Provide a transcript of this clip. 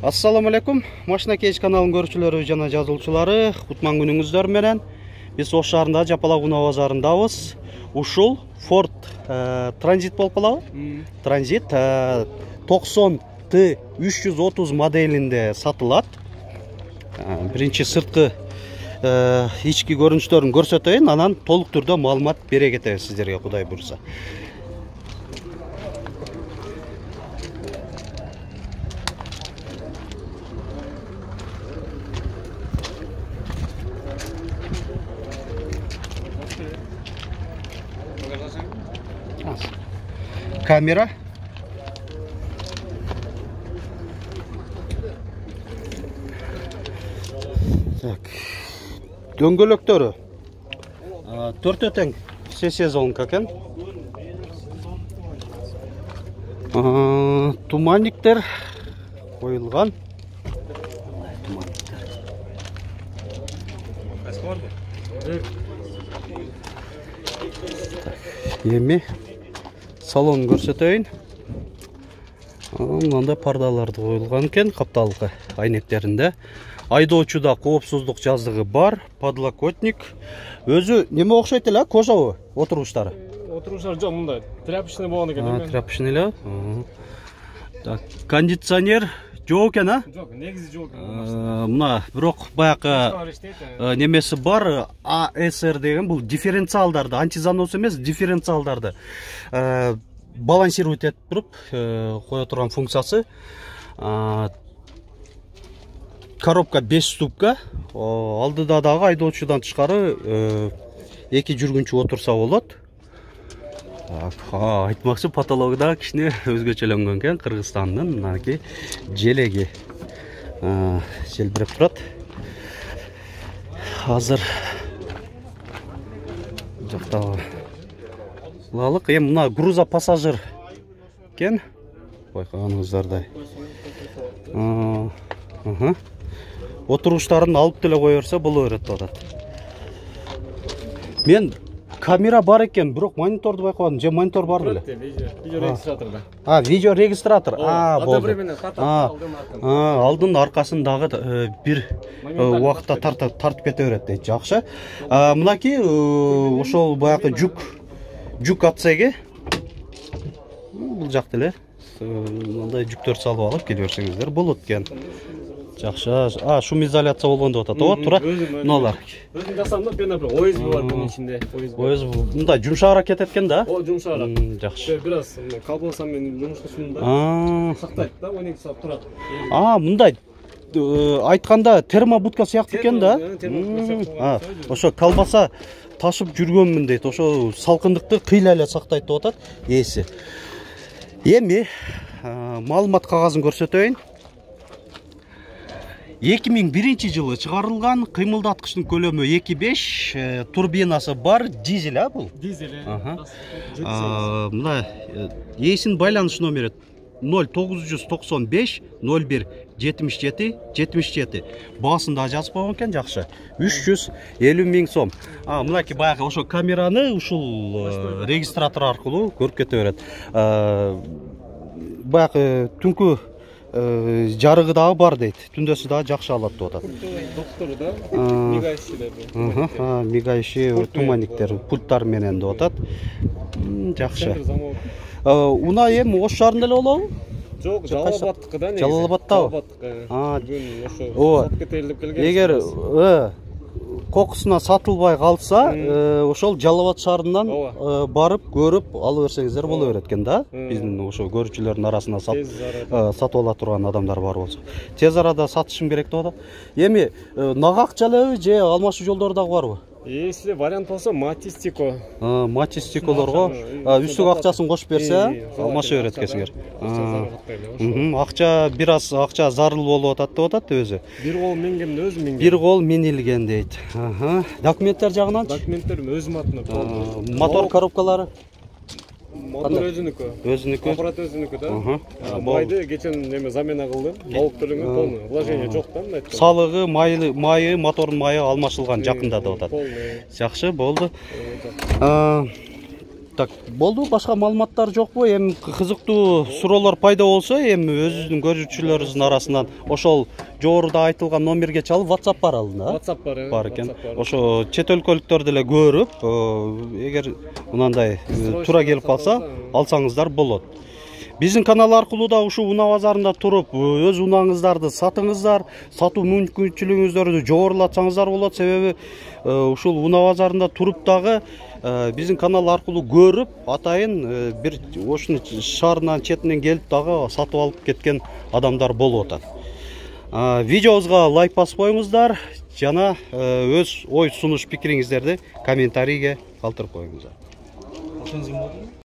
Assalamu alaikum. Машина кеш каналын көрүүчүлөрү жана жазылуучулары, кутман күнүңүздөр менен. Биз Ош шаарында Жапалак унаа базарындабыз. Ушул Ford Transit болуп калабы? Transit 90T 330 моделинде сатылат. Биринчи сырткы ички көрүнүштөрүн көрсөтөйүн, анан толук түрдө маалымат бере кетебиз сиздерге, Кудай буйрса. Камера. Так. Дөңгөлөктөрү 4 тең сезонка экен. Туманниктер коюлган. Эми салон көрсөтөйүн. Мында пардаларды коюлган экен, капталгы айнектеринде. Айдоочуда коопсуздук жаздыгы бар, подлокотник. Өзү неме окшойт эле, кожабы отуруштары? Отуруштар жок, мындай тряпочный болгон экен. Тряпочный эле. Так, кондиционер жок экен, а? Жок, негизи жок. Мына бирок баягы немеси бар, ASR деген бул дифференциалдарды, антизанос эмес, дифференциалдарды балансировать этип туруп кое турган функциясы. Коробка 5 ступка. Алдыда дагы айдоочудан тышкары 2 жүргүнчү отурса болот. Айтмакчы, потологу да кичине өзгөчөлөнгөн экен. Кыргызстандын мынакей желеги желбиреп турат. Азыр жактагы лалык, эми мына груза пассажир экен. Байкаганыңыздардай. Отуруштарын алып деле кое берсе боло берет деп атат. Мен камера бар экен, бирок мониторду байкабадым. Же монитор бар беле? Видео регистраторда. Видео регистратор. Болду. Алдын аркасын дагы бир убакытта тартып кете берет дейт. Жакшы. Мынакей ошол баягы жүк отсеги. Бул жакта эле мындай жүктөрдү салып алып келе берсеңиздер болот экен. Жакшы. Шум изоляция болгондо атат. Туура. Мыналар. Өзүм жасадым да, пена ОСБ бар bunun içinde. ОСБ. Мында жумшагыраак кетет экен да? Жумшагыраак. Жакшы. Бираз калбасам мен жумуштушумда. Сактайт да, 12 саат турат. Мындай айтканда термобудка сыяктуу экен да? Ошо колбаса ташып жүргөнмүн дейт. Ошо салкындыкты кыйла эле сактайт деп атат ээси. Эми маалымат кагазын көрсөтөйүн. 2001 жылы чыгарылган, кыймылдаткычтын көлөмү 2.5, турбинасы бар, дизель бул? Дизель. Мына ээсинин байланыш номери 0995 01 77 77. Баасында жазып койгон экен, жакшы. 350 миң сом. Мынакей баягы ошо камераны ушул регистратор аркылуу көрүп кете берет. Баягы түнкү жарыгы дагы бар дейт. Түндөсү дагы жакшы алат деп атат. Доктору да мигающий. Мигающий туманниктер пульттар менен деп атат. Жакшы. Унаа эми Ош шаарында эле болобу? Жок, Жалалабадтыкы да, негизи. Жалалабадтабы? Бүгүн ошо сатып кетелип келген. Эгер кокусуна сатылбай калса, ошол Жалалабад шаарынан барып көрүп алып берсеңиздер боло берет экен да. Биздин ошо көрүүчүлөрдүн арасында сатып ала турган адамдар бар болсо. Тез арада сатышым керек деп атат. Эми нагак жалабы же алмашуу жолдору дагы барбы? Если вариант болсо матистико. Матистиколорго үстүк акчасын кошуп берсе, алмаша берет экенсиңер. Акча бир аз акча зарыл болуп атат деп атат өзү. Бир кол минген өзү минген. Бир кол минилген дейт. Документтер жагынан? Документтерим өзүм атына. Мотор коробкалары? Мотор өзүнүкү. Өзүнүкү. Аппарат өзүнүкү да. Майды кечен неме замена кылдым. Алып төлөнгөн полный. Вложение жок да мындай. Салыгы, майы, мотордун майы алмашылган жакында деп атат. Жакшы, болду. Так, болду, башка маалыматтар жокпу? Эми кызыктуу суроолор пайда болсо, эми өзүбүздүн көрүүчүлөрүбүздүн арасынан ошол жогоруда айтылган номерге чалып WhatsApp бар алдында. WhatsApp бар. Бар экен. Ошо чет өлкөлүктөр деле көрүп, эгер мынандай туура келип калса, алсаңыздар болот. Биздин канал аркылуу да ушул унаа базарында туруп, өз унааңыздарды сатыңыздар, сатуу мүмкүнчүлүгүңүздөрдү жогорулатсаңыздар болот. Себеби ушул унаа базарында туруп дагы биздин канал аркылуу көрүп, атайын бир ошунун шаарынан четинен келип дагы сатып алып кеткен адамдар болуп атат. Видеобузга лайк басып коюңуздар жана өз ой сунуш пикириңиздерди комментарийге калтырып коюңуздар.